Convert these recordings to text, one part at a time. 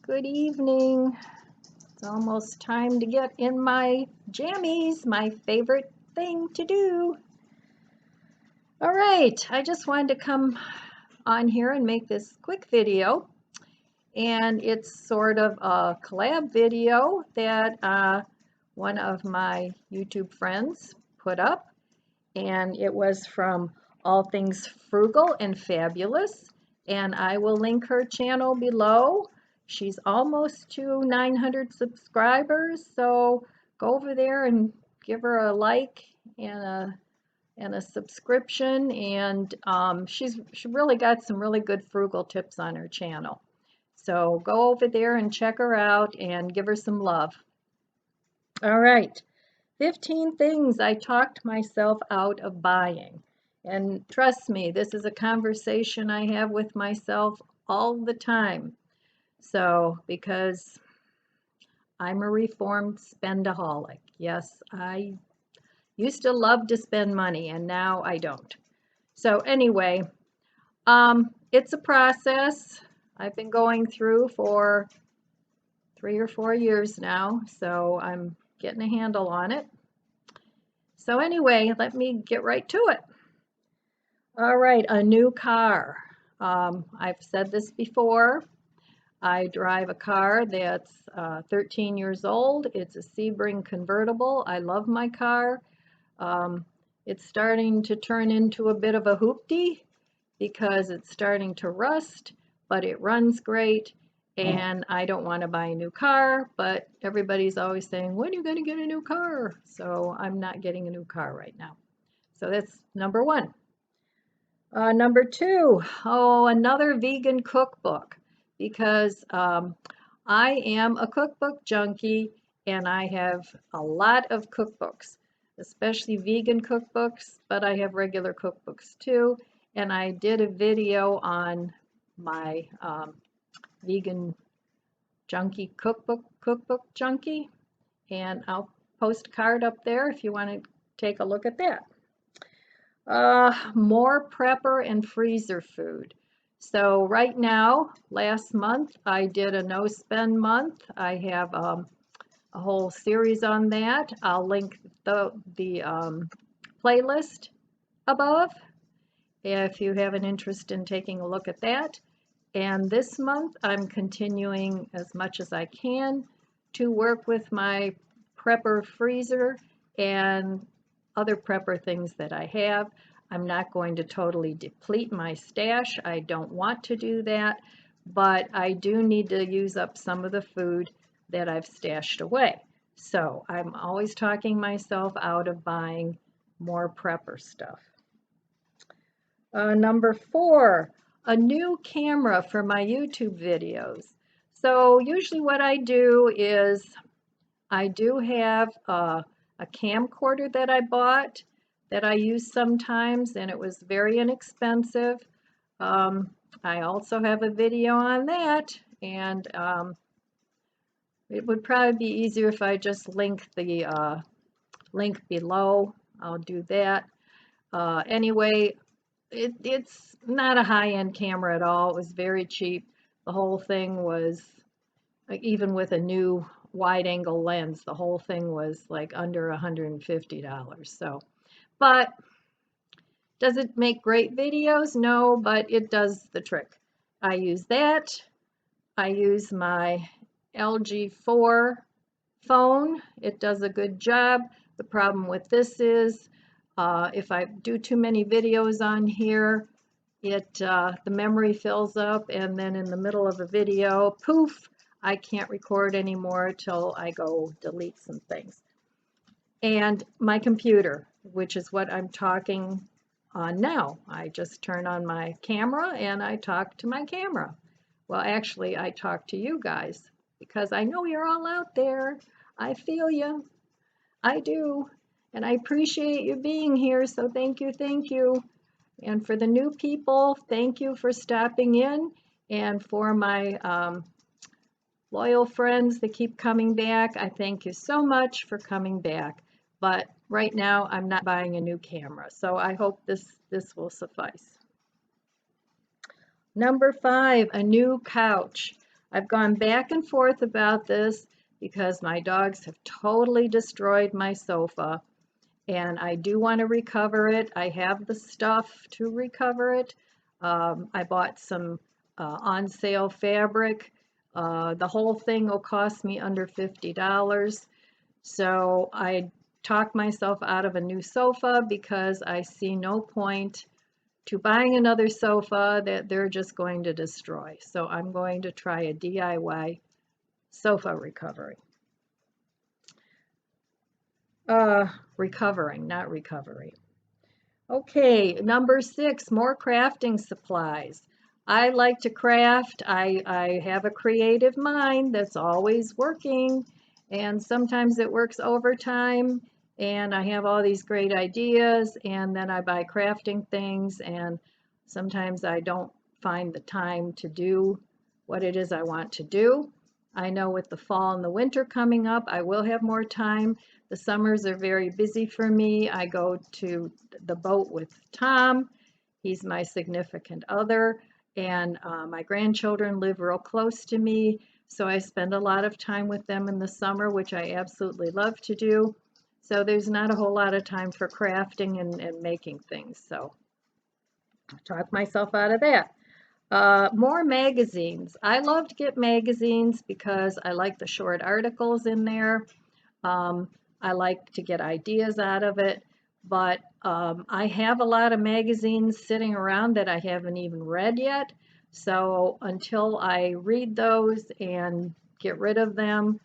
Good evening. It's almost time to get in my jammies, my favorite thing to do. All right, I just wanted to come on here and make this quick video. And it's sort of a collab video that one of my YouTube friends put up. And it was from All Things Frugal and Fabulous. And I will link her channel below. She's almost to 900 subscribers, so go over there and give her a like and a subscription. And she really got some really good frugal tips on her channel. So go over there and check her out and give her some love. All right. 15 things I talked myself out of buying. And trust me, this is a conversation I have with myself all the time. So, because I'm a reformed spendaholic. Yes, I used to love to spend money and now I don't. So anyway, it's a process I've been going through for 3 or 4 years now, so I'm getting a handle on it. So anyway, let me get right to it. All right, a new car. I've said this before. I drive a car that's 13 years old. It's a Sebring convertible. I love my car. It's starting to turn into a bit of a hoopty because it's starting to rust, but it runs great. And I don't want to buy a new car, but everybody's always saying, when are you going to get a new car? So I'm not getting a new car right now. So that's number one. Number two, another vegan cookbook, because I am a cookbook junkie and I have a lot of cookbooks, especially vegan cookbooks, but I have regular cookbooks too. And I did a video on my vegan junkie cookbook junkie, and I'll post a card up there if you want to take a look at that. More prepper and freezer food. So right now, last month, I did a no spend month. I have a whole series on that. I'll link the playlist above if you have an interest in taking a look at that. And this month, I'm continuing as much as I can to work with my prepper freezer and other prepper things that I have. I'm not going to totally deplete my stash. I don't want to do that, but I do need to use up some of the food that I've stashed away. So I'm always talking myself out of buying more prepper stuff. Number four, a new camera for my YouTube videos. So usually what I do is I do have a camcorder that I bought that I use sometimes, and it was very inexpensive. I also have a video on that, and it would probably be easier if I just link the link below. I'll do that. Anyway, it's not a high-end camera at all. It was very cheap. The whole thing was, even with a new wide-angle lens, the whole thing was like under $150. So, but does it make great videos? No, but it does the trick. I use that. I use my LG4 phone. It does a good job. The problem with this is if I do too many videos on here, the memory fills up, and then in the middle of a video, poof, I can't record anymore till I go delete some things. And my computer, which is what I'm talking on now. I just turn on my camera and I talk to my camera. Well, actually, I talk to you guys because I know you're all out there. I feel you. I do. And I appreciate you being here, so thank you, thank you. And for the new people, thank you for stopping in. And for my loyal friends that keep coming back, I thank you so much for coming back. But right now, I'm not buying a new camera, so I hope this will suffice. Number five, a new couch. I've gone back and forth about this because my dogs have totally destroyed my sofa, and I do want to recover it. I have the stuff to recover it. I bought some on sale fabric. The whole thing will cost me under $50. So I talked myself out of a new sofa because I see no point to buying another sofa that they're just going to destroy. So I'm going to try a DIY sofa recovery. Recovering, not recovery. Okay, number 6, more crafting supplies. I like to craft. I have a creative mind that's always working, and sometimes it works overtime, and I have all these great ideas, and then I buy crafting things, and sometimes I don't find the time to do what it is I want to do. I know with the fall and the winter coming up, I will have more time. The summers are very busy for me. I go to the boat with Tom. He's my significant other, and my grandchildren live real close to me, so I spend a lot of time with them in the summer, which I absolutely love to do. So there's not a whole lot of time for crafting and making things, so I'll talk myself out of that. More magazines. I love to get magazines because I like the short articles in there. I like to get ideas out of it, but I have a lot of magazines sitting around that I haven't even read yet. So until I read those and get rid of them,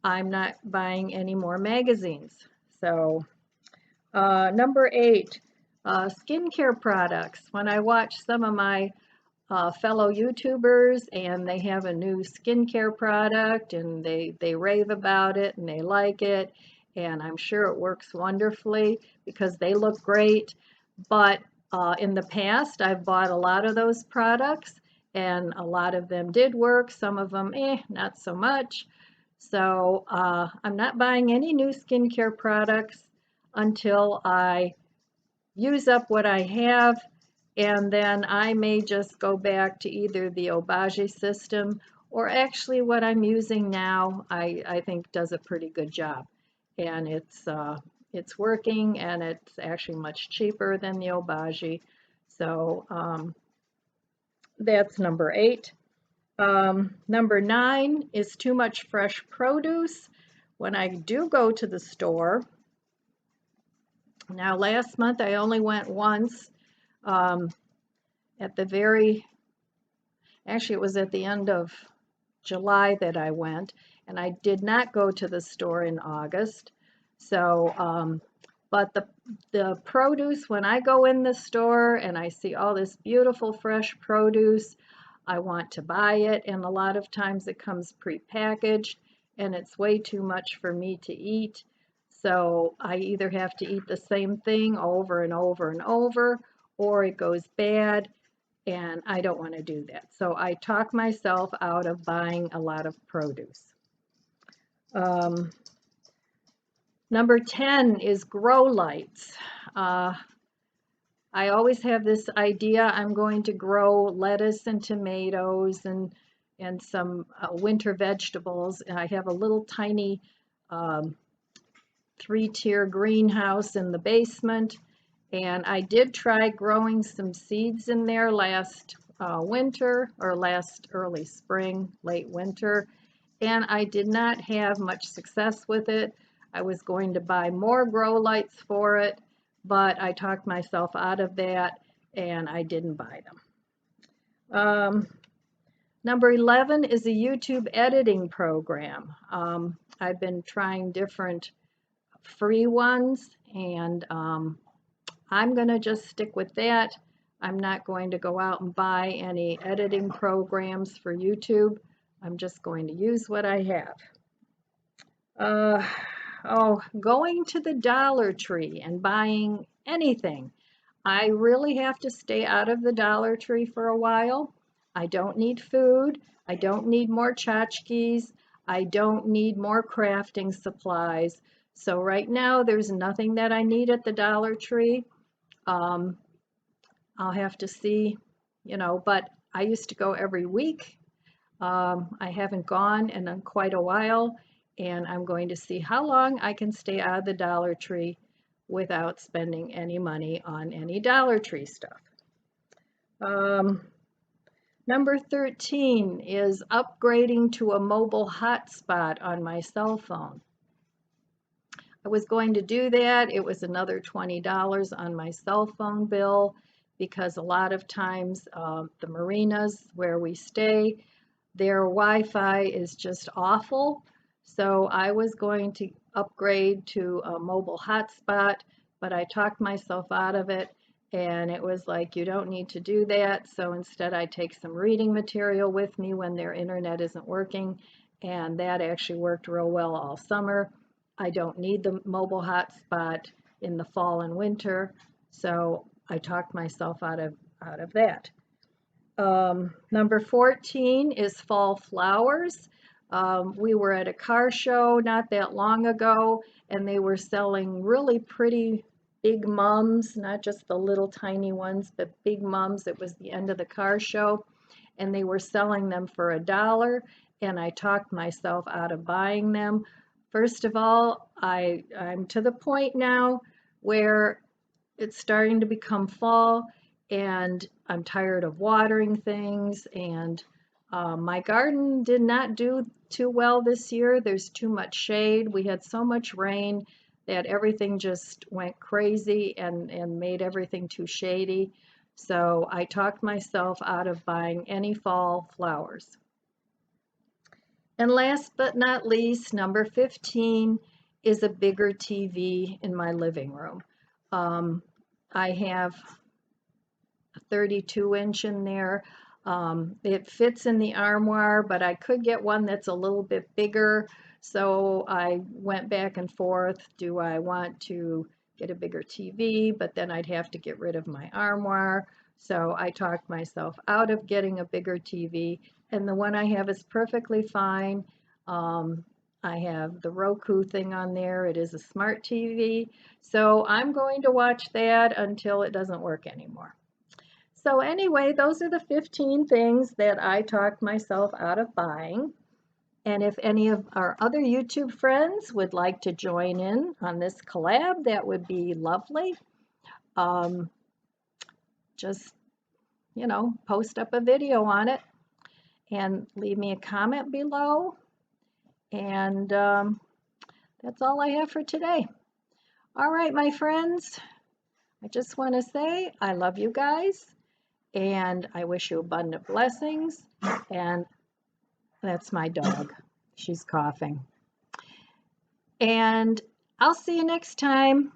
I'm not buying any more magazines. So number 8, skincare products. When I watch some of my fellow YouTubers and they have a new skincare product and they rave about it and they like it, and I'm sure it works wonderfully because they look great. But in the past, I've bought a lot of those products and a lot of them did work. Some of them, not so much. So I'm not buying any new skincare products until I use up what I have, and then I may just go back to either the Obagi system or actually what I'm using now. I think does a pretty good job, and it's working, and it's actually much cheaper than the Obagi. So that's number 8. Number 9 is too much fresh produce. When I do go to the store, now last month I only went once. At the very, actually it was at the end of July that I went, and I did not go to the store in August. So, but the produce, when I go in the store and I see all this beautiful fresh produce, I want to buy it, and a lot of times it comes prepackaged, and it's way too much for me to eat. So I either have to eat the same thing over and over and over, or it goes bad, and I don't want to do that. So I talk myself out of buying a lot of produce. Number 10 is grow lights. I always have this idea I'm going to grow lettuce and tomatoes and some winter vegetables. And I have a little tiny 3-tier greenhouse in the basement. And I did try growing some seeds in there last winter, or last early spring, late winter, and I did not have much success with it. I was going to buy more grow lights for it, but I talked myself out of that and I didn't buy them. Number 11 is a YouTube editing program. I've been trying different free ones, and I'm going to just stick with that. I'm not going to go out and buy any editing programs for YouTube. I'm just going to use what I have. Going to the Dollar Tree and buying anything. I really have to stay out of the Dollar Tree for a while. I don't need food. I don't need more tchotchkes. I don't need more crafting supplies. So right now there's nothing that I need at the Dollar Tree. I'll have to see, but I used to go every week. I haven't gone in quite a while, and I'm going to see how long I can stay out of the Dollar Tree without spending any money on any Dollar Tree stuff. Number 13 is upgrading to a mobile hotspot on my cell phone. I was going to do that. It was another $20 on my cell phone bill because a lot of times the marinas where we stay, their Wi-Fi is just awful. So I was going to upgrade to a mobile hotspot, but I talked myself out of it, and it was like, you don't need to do that. So instead I take some reading material with me when their internet isn't working, and that actually worked real well all summer. I don't need the mobile hotspot in the fall and winter, so I talked myself out of that. Number 14 is fall flowers. We were at a car show not that long ago, and they were selling really pretty big mums, not just the little tiny ones, but big mums. It was the end of the car show, and they were selling them for $1, and I talked myself out of buying them. First of all, I'm to the point now where it's starting to become fall, and I'm tired of watering things, and my garden did not do too well this year. There's too much shade. We had so much rain that everything just went crazy and made everything too shady. So I talked myself out of buying any fall flowers. And last but not least, number 15 is a bigger TV in my living room. I have a 32-inch in there. It fits in the armoire, but I could get one that's a little bit bigger. So I went back and forth. Do I want to get a bigger TV? But then I'd have to get rid of my armoire. So I talked myself out of getting a bigger TV, and the one I have is perfectly fine. I have the Roku thing on there. It is a smart TV. So I'm going to watch that until it doesn't work anymore. So anyway, those are the 15 things that I talked myself out of buying. And if any of our other YouTube friends would like to join in on this collab, that would be lovely. Just, post up a video on it and leave me a comment below. And that's all I have for today. All right, my friends, I just want to say I love you guys, and I wish you abundant blessings. And that's my dog. She's coughing. And I'll see you next time.